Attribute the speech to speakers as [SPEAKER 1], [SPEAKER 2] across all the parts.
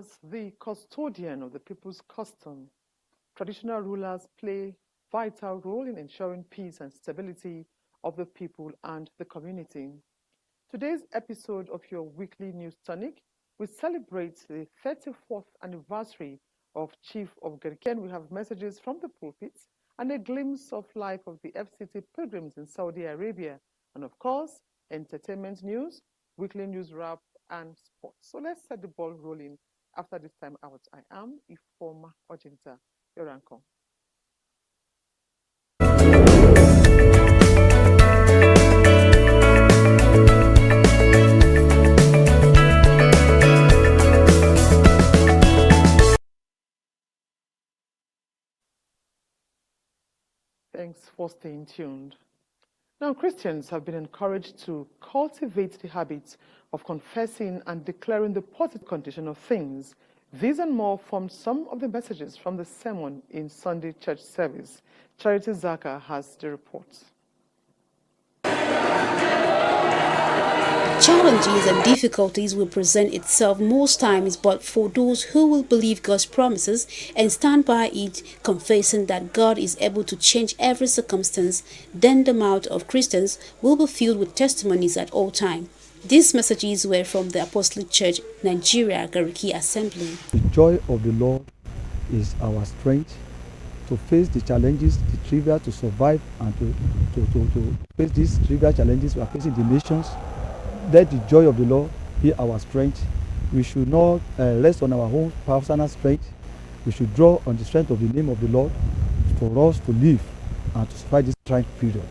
[SPEAKER 1] As the custodian of the people's custom, traditional rulers play a vital role in ensuring peace and stability of the people and the community. Today's episode of your weekly news tonic will celebrate the 34th anniversary of Chief of Gariki. We have messages from the pulpits and a glimpse of life of the FCT pilgrims in Saudi Arabia, and of course, entertainment news, weekly news wrap, and sports. So let's set the ball rolling. After this time out, I am Ifoma Ojinta, your anchor. Thanks for staying tuned. Now, Christians have been encouraged to cultivate the habit of confessing and declaring the positive condition of things. These and more formed some of the messages from the sermon in Sunday church service. Charity Zaka has the report.
[SPEAKER 2] Challenges and difficulties will present itself most times, but for those who will believe God's promises and stand by it, confessing that God is able to change every circumstance, then the mouth of Christians will be filled with testimonies at all times. These messages were from the Apostolic Church, Nigeria, Gariki Assembly.
[SPEAKER 3] The joy of the Lord is our strength to face the challenges, the trivial, to survive and to face these trivial challenges we are facing the nations. Let the joy of the Lord be our strength. We should not rest on our own personal strength. We should draw on the strength of the name of the Lord for us to live and to survive this trying period.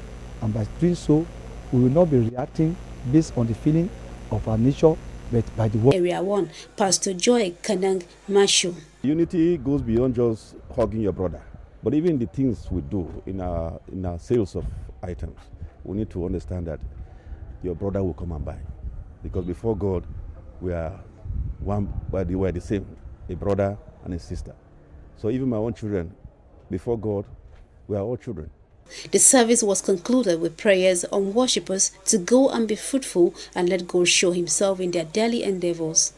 [SPEAKER 3] And by doing so, we will not be reacting based on the feeling of our nature, but by the word.
[SPEAKER 2] Area 1, Pastor Joy Kanang Mashu.
[SPEAKER 4] Unity goes beyond just hugging your brother. But even the things we do in our sales of items, we need to understand that your brother will come and buy. Because before God, we are one, we are the same, a brother and a sister. So even my own children, before God, we are all children.
[SPEAKER 2] The service was concluded with prayers on worshippers to go and be fruitful and let God show himself in their daily endeavors.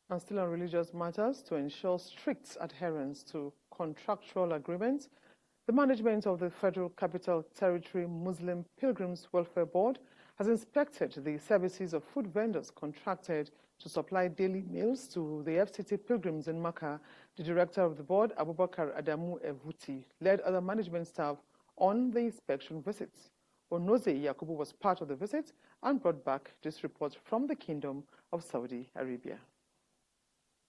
[SPEAKER 1] And still on religious matters, to ensure strict adherence to contractual agreements, the management of the Federal Capital Territory Muslim Pilgrims Welfare Board has inspected the services of food vendors contracted to supply daily meals to the FCT pilgrims in Makkah. The director of the board, Abubakar Adamu Evuti, led other management staff on the inspection visits. Onoze Yakubu was part of the visit and brought back this report from the Kingdom of Saudi Arabia.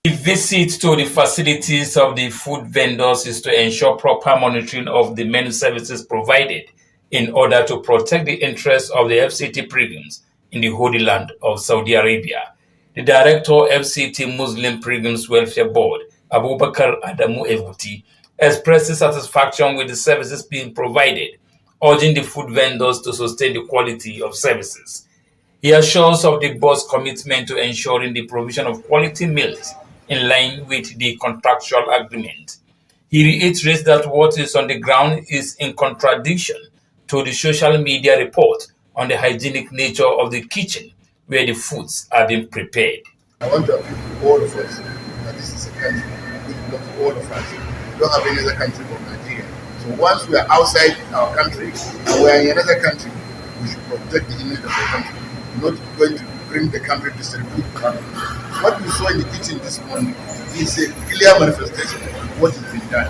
[SPEAKER 5] The visit to the facilities of the food vendors is to ensure proper monitoring of the menu services provided in order to protect the interests of the FCT pilgrims in the Holy Land of Saudi Arabia. The director of FCT Muslim Pilgrims Welfare Board, Abubakar Adamu Evuti, expresses satisfaction with the services being provided, urging the food vendors to sustain the quality of services. He assures of the board's commitment to ensuring the provision of quality meals in line with the contractual agreement. He reiterates that what is on the ground is in contradiction to the social media report on the hygienic nature of the kitchen where the foods are being prepared.
[SPEAKER 6] I want to appeal to all of us that this is a country which belongs to all of us. We don't have any other country but Nigeria. So once we are outside our country and we are in another country, we should protect the image of the country, not going to bring the country to distribute country. What we saw in the kitchen this morning is a clear manifestation of what has been done.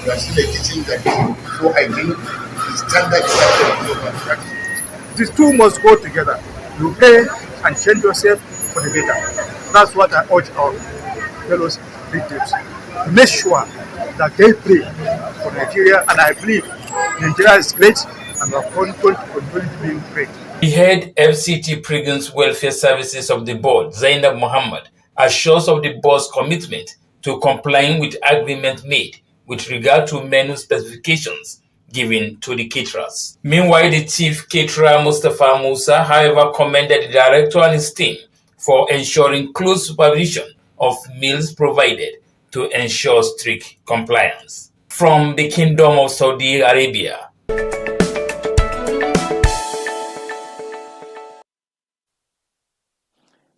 [SPEAKER 6] We have seen a kitchen that is so hygienic, the standard of manufacturing.
[SPEAKER 7] These two must go together. You pay and change yourself for the better. That's what I urge our fellows victims. Make sure that they pray for Nigeria, and I believe Nigeria is great and we are going to continue being great.
[SPEAKER 5] The head FCT Pilgrims Welfare Services of the board, Zainab Muhammad, assures of the board's commitment to complying with agreement made with regard to menu specifications given to the caterers. Meanwhile, the chief caterer, Mustafa Musa, however, commended the director and his team for ensuring close supervision of meals provided to ensure strict compliance. From the Kingdom of Saudi Arabia.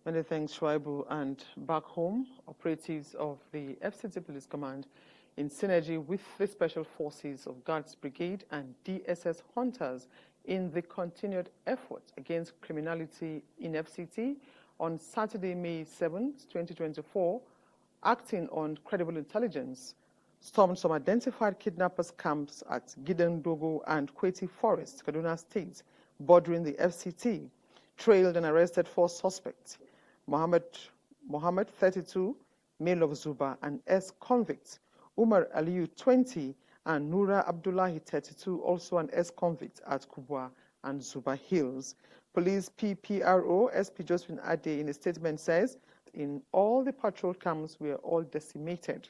[SPEAKER 1] Many thanks, Shuaibu. And back home, operatives of the FCT Police Command, in synergy with the Special Forces of Guards Brigade and DSS Hunters in the continued effort against criminality in FCT, on Saturday, May 7, 2024, acting on credible intelligence, stormed some identified kidnappers' camps at Gidendogo and Kweti Forest, Kaduna State, bordering the FCT, trailed and arrested 4 suspects: Mohammed, 32, male of Zuba, and ex-convict; Umar Aliyu, 20, and Nura Abdullahi, 32, also an ex-convict at Kubwa and Zuba Hills. Police PPRO SP Josephine Ade in a statement says, in all the patrol camps were all decimated.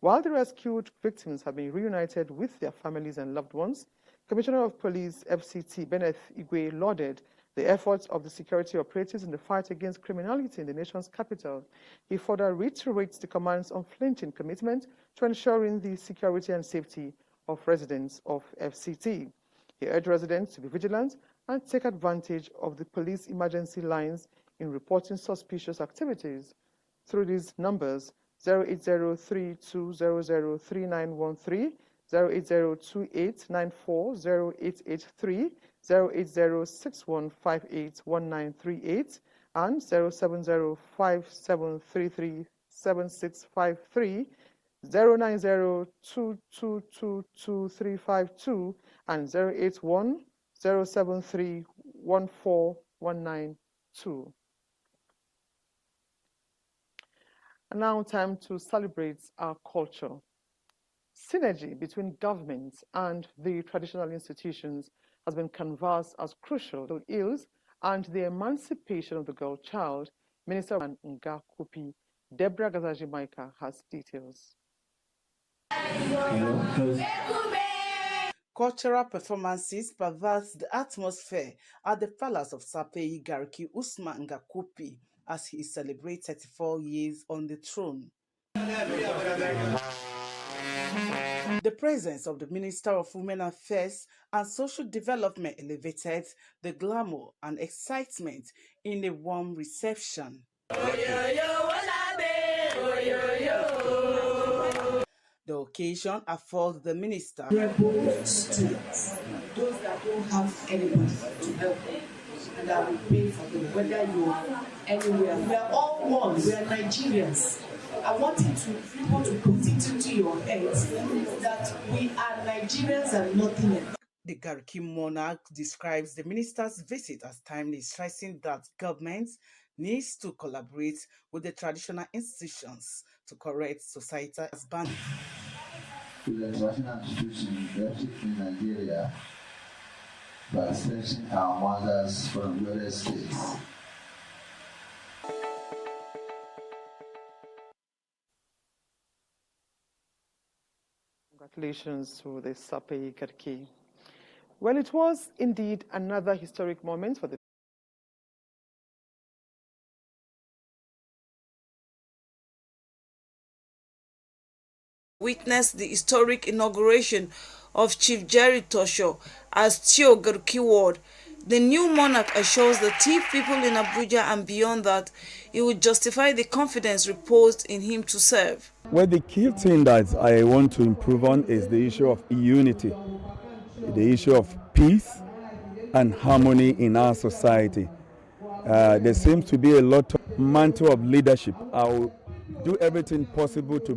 [SPEAKER 1] While the rescued victims have been reunited with their families and loved ones, Commissioner of Police FCT Benneth Igwe lauded the efforts of the security operatives in the fight against criminality in the nation's capital. He further reiterates the command's unflinching commitment to ensuring the security and safety of residents of FCT. He urged residents to be vigilant and take advantage of the police emergency lines in reporting suspicious activities. Through these numbers, 08032003913, 08028940883, 08061581938, and 07057337653, 09022222352, and 08107314192. And now time to celebrate our culture. Synergy between governments and the traditional institutions has been canvassed as crucial to ills and the emancipation of the girl child. Minister Nga Kupi, Deborah Gazaji Maika, has details.
[SPEAKER 8] Cultural performances pervades the atmosphere at the palace of Sapei Garki Usman Nga Kupi as he celebrates 34 years on the throne. The presence of the Minister of Women Affairs and Social Development elevated the glamour and excitement in a warm reception. The occasion afforded the minister
[SPEAKER 9] rebel students, those that don't have anybody to help them, and that will pay for them, whether you're anywhere. We are all one, we are Nigerians. I want people to put it into your heads that we are Nigerians and nothing else.
[SPEAKER 8] The Garki monarch describes the minister's visit as timely, stressing that government needs to collaborate with the traditional institutions to correct societal bandits.
[SPEAKER 10] To the international institutions in Nigeria by stretching our mothers from various states.
[SPEAKER 1] Congratulations to the Sapei Garki. Well, it was indeed another historic moment for the
[SPEAKER 8] witnessed the historic inauguration of Chief Jerry Tosho as Tio Garki Ward. The new monarch assures the Tiv people in Abuja and beyond that he would justify the confidence reposed in him to serve.
[SPEAKER 3] Well, the key thing that I want to improve on is the issue of unity, the issue of peace and harmony in our society. There seems to be a lot of mantle of leadership. I will do everything possible to